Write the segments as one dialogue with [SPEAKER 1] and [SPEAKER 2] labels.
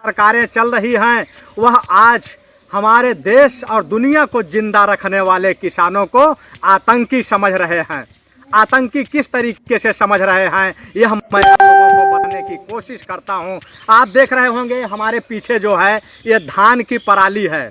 [SPEAKER 1] सरकारें चल रही हैं वह आज हमारे देश और दुनिया को जिंदा रखने वाले किसानों को आतंकी समझ रहे हैं। आतंकी किस तरीके से समझ रहे हैं यह मैं आप लोगों को बताने की कोशिश करता हूं। आप देख रहे होंगे हमारे पीछे जो है ये धान की पराली है।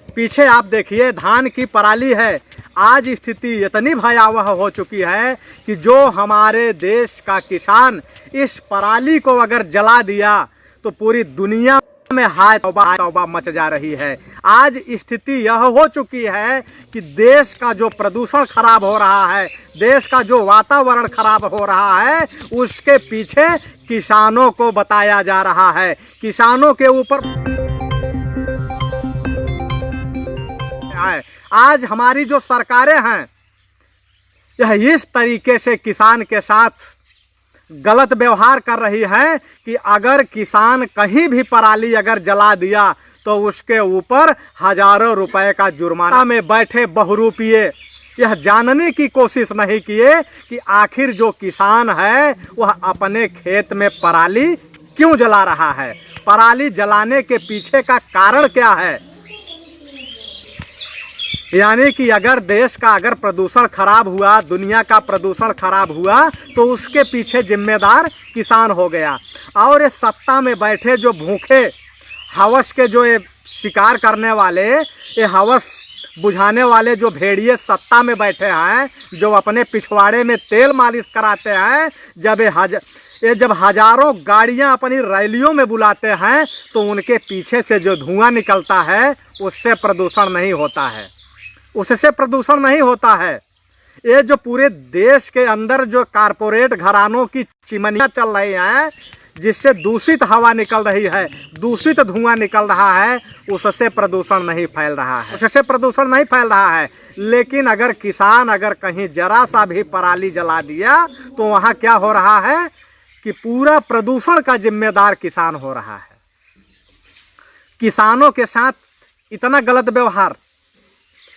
[SPEAKER 1] पीछे आप देखिए धान की पराली है। आज स्थिति इतनी भयावह हो चुकी है कि जो हमारे देश का किसान इस पराली को अगर जला दिया तो पूरी दुनिया में हाय तौबा तौबा मच जा रही है। आज स्थिति यह हो चुकी है कि देश का जो प्रदूषण खराब हो रहा है, देश का जो वातावरण खराब हो रहा है, उसके पीछे किसानों को बताया जा रहा है। किसानों के ऊपर आज हमारी जो सरकारें हैं यह इस तरीके से किसान के साथ गलत व्यवहार कर रही है कि अगर किसान कहीं भी पराली अगर जला दिया तो उसके ऊपर हजारों रुपए का जुर्माना में बैठे बहुरूपिये यह जानने की कोशिश नहीं किए कि आखिर जो किसान है वह अपने खेत में पराली क्यों जला रहा है, पराली जलाने के पीछे का कारण क्या है। यानी कि अगर देश का अगर प्रदूषण खराब हुआ, दुनिया का प्रदूषण खराब हुआ तो उसके पीछे जिम्मेदार किसान हो गया। और ये सत्ता में बैठे जो भूखे हवस के जो ये शिकार करने वाले, ये हवस बुझाने वाले जो भेड़िए सत्ता में बैठे हैं, जो अपने पिछवाड़े में तेल मालिश कराते हैं, जब हजारों गाड़ियां अपनी रैलियों में बुलाते हैं तो उनके पीछे से जो धुआं निकलता है उससे प्रदूषण नहीं होता है, उससे प्रदूषण नहीं होता है। ये जो पूरे देश के अंदर जो कारपोरेट घरानों की चिमनियाँ चल रही हैं जिससे दूषित हवा निकल रही है, दूषित धुआं निकल रहा है, उससे प्रदूषण नहीं फैल रहा है, उससे प्रदूषण नहीं फैल रहा है। लेकिन अगर किसान अगर कहीं जरा सा भी पराली जला दिया तो वहाँ क्या हो रहा है कि पूरा प्रदूषण का जिम्मेदार किसान हो रहा है। किसानों के साथ इतना गलत व्यवहार,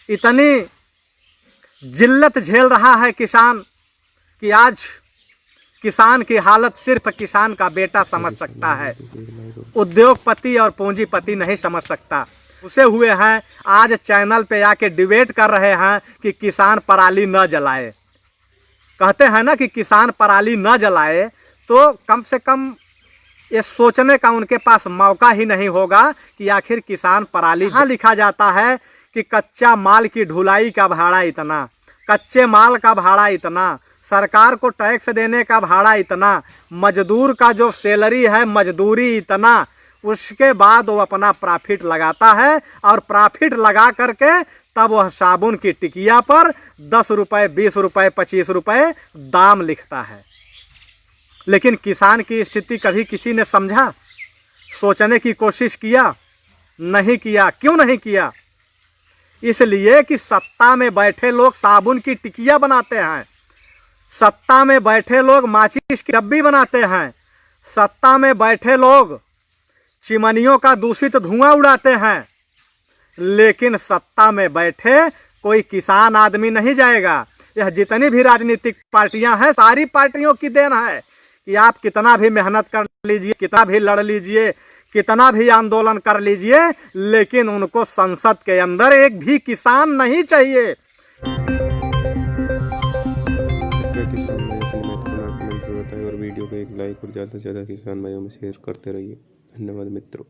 [SPEAKER 1] इतनी जिल्लत झेल रहा है किसान कि आज किसान की हालत सिर्फ किसान का बेटा समझ सकता है, उद्योगपति और पूंजीपति नहीं समझ सकता। उसे हुए हैं आज चैनल पे आके डिबेट कर रहे हैं कि किसान पराली न जलाए। कहते हैं ना कि किसान पराली न जलाए तो कम से कम ये सोचने का उनके पास मौका ही नहीं होगा कि आखिर किसान पराली। यहाँ लिखा जाता है कि कच्चा माल की ढुलाई का भाड़ा इतना, कच्चे माल का भाड़ा इतना, सरकार को टैक्स देने का भाड़ा इतना, मजदूर का जो सैलरी है मजदूरी इतना, उसके बाद वो अपना प्रॉफिट लगाता है और प्रॉफिट लगा करके तब वह साबुन की टिकिया पर 10 रुपये, 20 रुपये, 25 रुपये दाम लिखता है। लेकिन किसान की स्थिति कभी किसी ने समझा, सोचने की कोशिश किया? नहीं किया। क्यों नहीं किया? इसलिए कि सत्ता में बैठे लोग साबुन की टिकिया बनाते हैं, सत्ता में बैठे लोग माचिस की डब्बी बनाते हैं, सत्ता में बैठे लोग चिमनियों का दूषित धुआं उड़ाते हैं। लेकिन सत्ता में बैठे कोई किसान आदमी नहीं जाएगा। यह जितनी भी राजनीतिक पार्टियां हैं सारी पार्टियों की देन है कि आप कितना भी मेहनत कर लीजिए, कितना भी लड़ लीजिए, कितना भी आंदोलन कर लीजिए, लेकिन उनको संसद के अंदर एक भी किसान नहीं चाहिए।
[SPEAKER 2] किसान भाई अपनी महत्वपूर्ण कमेंट में बताएं और वीडियो को एक लाइक और ज़्यादा से ज़्यादा किसान भाइयों में शेयर करते रहिए। धन्यवाद मित्रों।